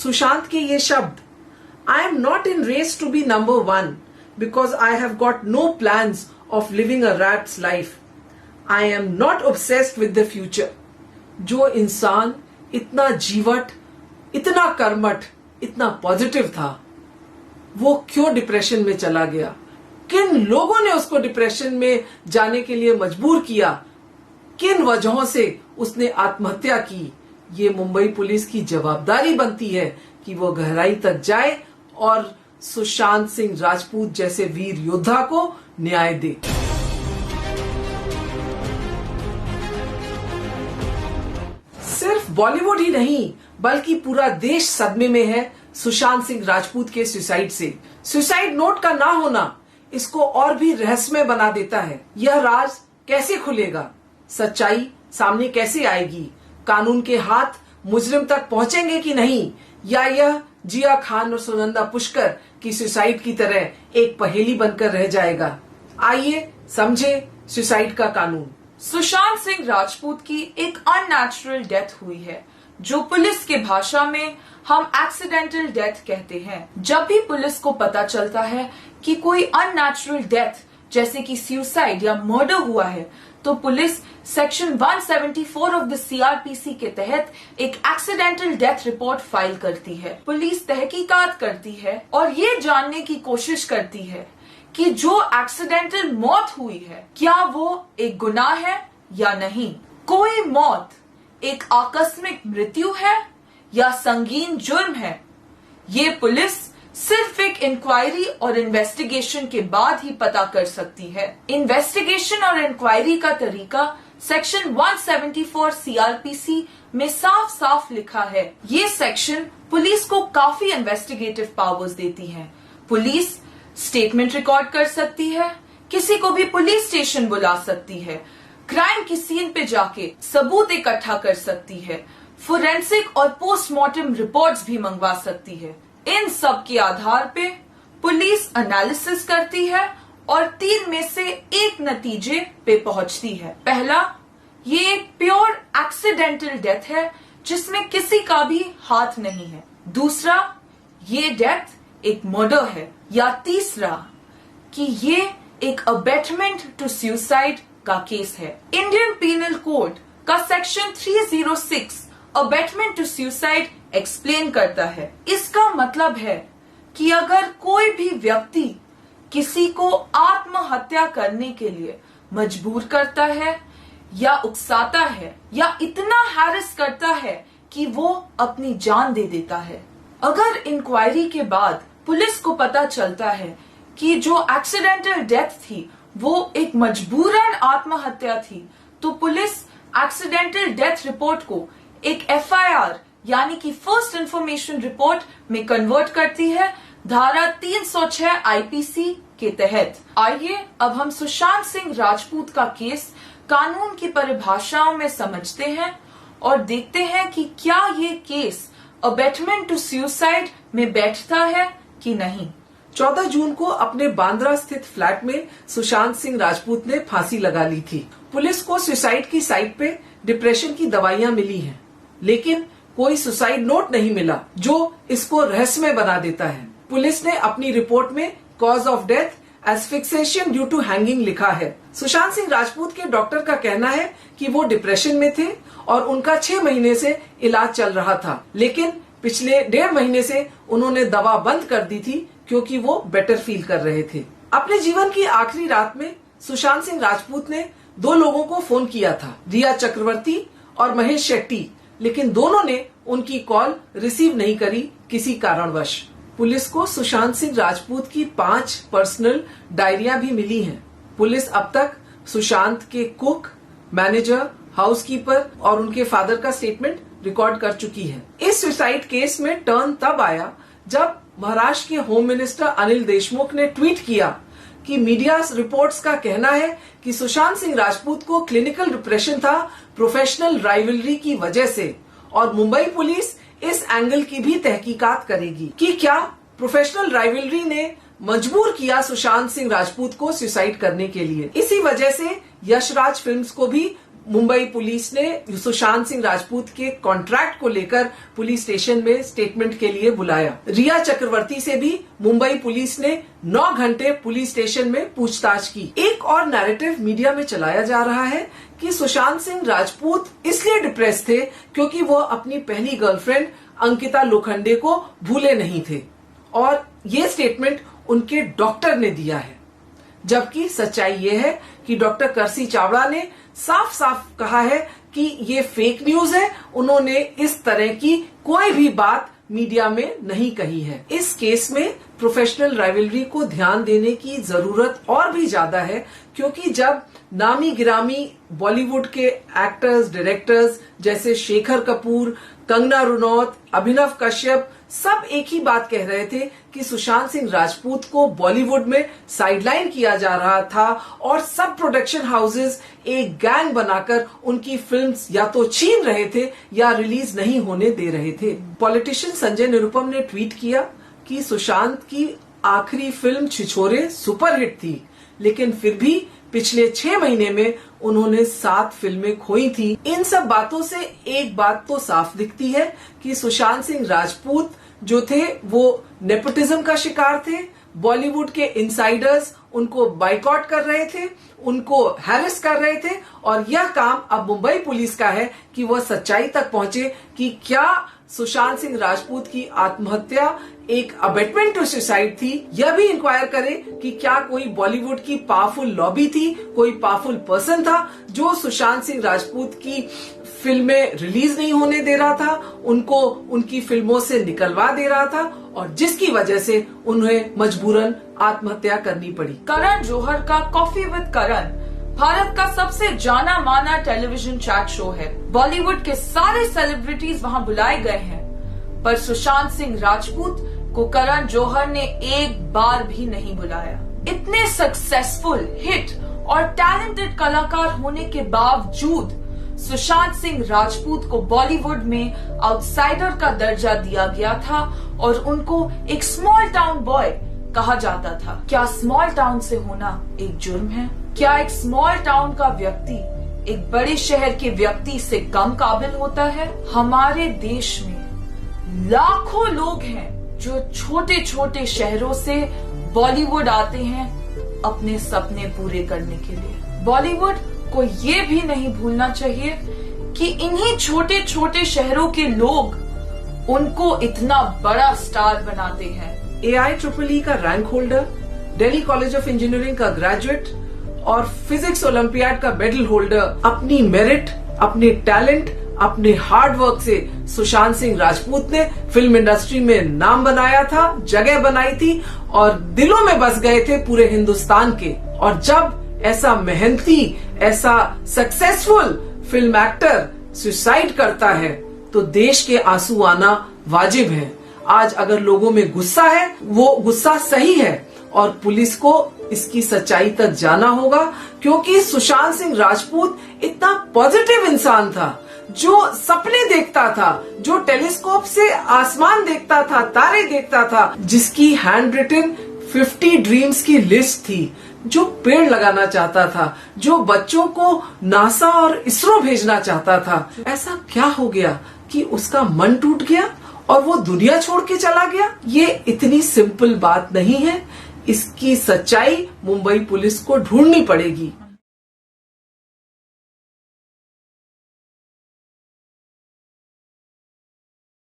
सुशांत के ये शब्द, I am not in race to be number 1 because I have got no plans of living a rat's life. I am not obsessed with the future. जो इंसान इतना जीवट, इतना कर्मठ, इतना पॉजिटिव था, वो क्यों डिप्रेशन में चला गया? किन लोगों ने उसको डिप्रेशन में जाने के लिए मजबूर किया? किन वजहों से उसने आत्महत्या की? ये मुंबई पुलिस की जवाबदारी बनती है कि वो गहराई तक जाए और सुशांत सिंह राजपूत जैसे वीर योद्धा को न्याय दे. सिर्फ बॉलीवुड ही नहीं बल्कि पूरा देश सदमे में है सुशांत सिंह राजपूत के सुसाइड से. सुसाइड नोट का ना होना इसको और भी रहस्यमय बना देता है. यह राज कैसे खुलेगा? सच्चाई सामने कैसे आएगी? कानून के हाथ मुजरिम तक पहुंचेंगे कि नहीं? या यह जिया खान और सुनंदा पुष्कर की सुसाइड की तरह एक पहेली बनकर रह जाएगा? आइए समझे सुसाइड का कानून. सुशांत सिंह राजपूत की एक अननेचुरल डेथ हुई है, जो पुलिस के भाषा में हम एक्सीडेंटल डेथ कहते हैं. जब भी पुलिस को पता चलता है कि कोई अननेचुरल डेथ जैसे कि सुसाइड या मर्डर हुआ है, तो police section 174 of the CrPC के तहत एक एक्सीडेंटल डेथ रिपोर्ट फाइल करती है. पुलिस तहकीकात करती है और ये जानने की कोशिश करती है कि जो एक्सीडेंटल मौत हुई है, क्या वो एक गुनाह है या नहीं. कोई मौत एक आकस्मिक मृत्यु है या संगीन जुर्म है, ये पुलिस सिर्फ एक इंक्वायरी और इन्वेस्टिगेशन के बाद ही पता कर सकती है. इन्वेस्टिगेशन और इंक्वायरी का तरीका सेक्शन 174 सीआरपीसी में साफ साफ लिखा है. ये सेक्शन पुलिस को काफी इन्वेस्टिगेटिव पावर्स देती है. पुलिस स्टेटमेंट रिकॉर्ड कर सकती है, किसी को भी पुलिस स्टेशन बुला सकती है, क्राइम की सीन पे जाके सबूत इकट्ठा कर सकती है, फोरेंसिक और पोस्टमार्टम रिपोर्ट्स भी मंगवा सकती है. इन सब के आधार पे पुलिस एनालिसिस करती है और 3 में से एक नतीजे पे पहुंचती है. पहला, ये एक प्योर एक्सीडेंटल डेथ है जिसमें किसी का भी हाथ नहीं है. दूसरा, ये डेथ एक मर्डर है. या तीसरा, कि ये एक अबेटमेंट टू सुसाइड का केस है. इंडियन पीनल कोड का section 306 abetment to suicide explain करता है. इसका मतलब है कि अगर कोई भी व्यक्ति किसी को आत्महत्या करने के लिए मजबूर करता है या उकसाता है या इतना हैरेस करता है कि वो अपनी जान दे देता है. अगर इंक्वायरी के बाद पुलिस को पता चलता है कि जो एक्सीडेंटल डेथ थी वो एक मजबूरन आत्महत्या थी, तो पुलिस एक्सीडेंटल डेथ रिपोर्ट को एक एफआईआर यानी कि फर्स्ट इंफॉर्मेशन रिपोर्ट में कन्वर्ट करती है धारा 306 आईपीसी के तहत. आइए अब हम सुशांत सिंह राजपूत का केस कानून की परिभाषाओं में समझते हैं और देखते हैं कि क्या ये केस अबेटमेंट टू सुसाइड में बैठता है कि नहीं. 14 जून को अपने बांद्रा स्थित फ्लैट में सुशांत सिंह राजपूत ने फांसी लगा ली थी. पुलिस को सुसाइड की साइट पे डिप्रेशन की दवाइयां मिली हैं, लेकिन कोई सुसाइड नोट नहीं मिला, जो इसको रहस्यमय बना देता है. पुलिस ने अपनी रिपोर्ट में cause of death asphyxiation due to hanging लिखा है. सुशांत सिंह राजपूत के डॉक्टर का कहना है कि वो डिप्रेशन में थे और उनका 6 महीने से इलाज चल रहा था, लेकिन पिछले 1.5 महीने से उन्होंने दवा बंद कर दी थी क्योंकि वो बेटर फील कर रहे थे. अपने जीवन की आखिरी रात में सुशांत सिंह राजपूत ने 2 लोगों को फोन किया था, रिया चक्रवर्ती और महेश शेट्टी, लेकिन दोनों ने उनकी कॉल रिसीव नहीं करी किसी कारणवश. पुलिस को सुशांत सिंह राजपूत की 5 पर्सनल डायरियां भी मिली हैं. पुलिस अब तक सुशांत के कुक, मैनेजर, हाउसकीपर और उनके फादर का स्टेटमेंट रिकॉर्ड कर चुकी है. इस सुसाइड केस में टर्न तब आया जब महाराष्ट्र के होम मिनिस्टर अनिल देशमुख ने ट्वीट किया कि मीडिया रिपोर्ट्स का कहना है कि सुशांत सिंह राजपूत को क्लिनिकल डिप्रेशन था प्रोफेशनल राइवलरी की वजह से, और मुंबई पुलिस इस एंगल की भी तहकीकात करेगी कि क्या प्रोफेशनल राइवलरी ने मजबूर किया सुशांत सिंह राजपूत को सुसाइड करने के लिए. इसी वजह से यशराज फिल्म्स को भी मुंबई पुलिस ने सुशांत सिंह राजपूत के कॉन्ट्रैक्ट को लेकर पुलिस स्टेशन में स्टेटमेंट के लिए बुलाया। रिया चक्रवर्ती से भी मुंबई पुलिस ने 9 घंटे पुलिस स्टेशन में पूछताछ की। एक और नैरेटिव मीडिया में चलाया जा रहा है कि सुशांत सिंह राजपूत इसलिए डिप्रेस थे क्योंकि वो अपनी पहली गर्लफ्रेंड अंकिता लोखंडे को भूले नहीं थे, और ये स्टेटमेंट उनके डॉक्टर ने दिया है। जबकि सच्चाई ये है कि डॉक्टर करसी चावड़ा ने साफ साफ कहा है कि ये फेक न्यूज है। उन्होंने इस तरह की कोई भी बात मीडिया में नहीं कही है। इस केस में प्रोफेशनल राइवलरी को ध्यान देने की जरूरत और भी ज्यादा है, क्योंकि जब नामी गिरामी बॉलीवुड के एक्टर्स, डायरेक्टर्स जैसे शेखर कपूर, कंगना रनौत, अभिनव कश्यप सब एक ही बात कह रहे थे कि सुशांत सिंह राजपूत को बॉलीवुड में साइडलाइन किया जा रहा था और सब प्रोडक्शन हाउसेस एक गैंग बनाकर उनकी फिल्म्स या तो छीन रहे थे या रिलीज नहीं होने दे रहे थे। पॉलिटिशियन संजय निरुपम ने ट्वीट किया कि सुशांत की आखिरी फिल्म छिछोरे सुपरहिट थी, लेकिन फिर भी पिछले 6 महीने में उन्होंने 7 फिल्में खोई थी। इन सब बातों से एक बात तो साफ दिखती है कि सुशांत सिंह राजपूत जो थे वो नेपोटिज्म का शिकार थे। बॉलीवुड के इनसाइडर्स उनको बाइकॉट कर रहे थे, उनको हैरेस कर रहे थे, और यह काम अब मुंबई पुलिस का है कि वह सच्चाई तक पहुंचे कि क्या सुशांत सिंह राजपूत की आत्महत्या एक अबेटमेंट टू सुसाइड थी। यह भी इंक्वायर करे कि क्या कोई बॉलीवुड की पावरफुल लॉबी थी, कोई पावरफुल पर्सन था जो सुशांत सिंह राजपूत की फिल्में रिलीज नहीं होने दे रहा था, उनको उनकी फिल्मों से निकलवा दे रहा था, और जिसकी वजह से उन्हें मजबूरन आत्महत्या करनी पड़ी। करण जौहर का कॉफी विद करण भारत का सबसे जाना माना टेलीविजन चैट शो है। बॉलीवुड के सारे सेलिब्रिटीज वहां बुलाए गए हैं, पर सुशांत सिंह राजपूत को करण जौहर ने एक बार भी नहीं बुलाया। इतने सक्सेसफुल, हिट और टैलेंटेड कलाकार होने के बावजूद सुशांत सिंह राजपूत को बॉलीवुड में आउटसाइडर का दर्जा दिया गया था और उनको एक स्मॉल टाउन बॉय कहा जाता था। क्या स्मॉल टाउन से होना एक जुर्म है? क्या एक स्मॉल टाउन का व्यक्ति एक बड़े शहर के व्यक्ति से कम काबिल होता है? हमारे देश में लाखों लोग हैं जो छोटे छोटे शहरों से बॉलीवुड आते हैं अपने सपने पूरे करने के लिए। बॉलीवुड को ये भी नहीं भूलना चाहिए कि इन्हीं छोटे छोटे शहरों के लोग उनको इतना बड़ा स्टार बनाते हैं। AIEEE का rank holder, Delhi college of engineering का ग्रेजुएट और फिजिक्स ओलंपियाड का मेडल होल्डर अपनी मेरिट, अपने टैलेंट, अपने हार्ड वर्क से सुशांत सिंह राजपूत ने फिल्म इंडस्ट्री में नाम बनाया था, जगह बनाई थी और दिलों में बस गए थे पूरे हिंदुस्तान के। और जब ऐसा मेहनती, ऐसा सक्सेसफुल फिल्म एक्टर सुसाइड करता है तो देश के आंसू आना वाजिब है। आज अगर लोगों में गुस्सा है, वो गुस्सा सही है और पुलिस को इसकी सच्चाई तक जाना होगा, क्योंकि सुशांत सिंह राजपूत इतना पॉजिटिव इंसान था, जो सपने देखता था, जो टेलीस्कोप से आसमान देखता था, तारे देखता था, जिसकी हैंड रिटन 50 ड्रीम्स की लिस्ट थी, जो पेड़ लगाना चाहता था, जो बच्चों को नासा और इसरो भेजना चाहता था। ऐसा क्या हो गया कि उसका मन टूट गया और वो दुनिया छोड़ के चला गया? ये इतनी सिंपल बात नहीं है। इसकी सच्चाई मुंबई पुलिस को ढूंढनी पड़ेगी।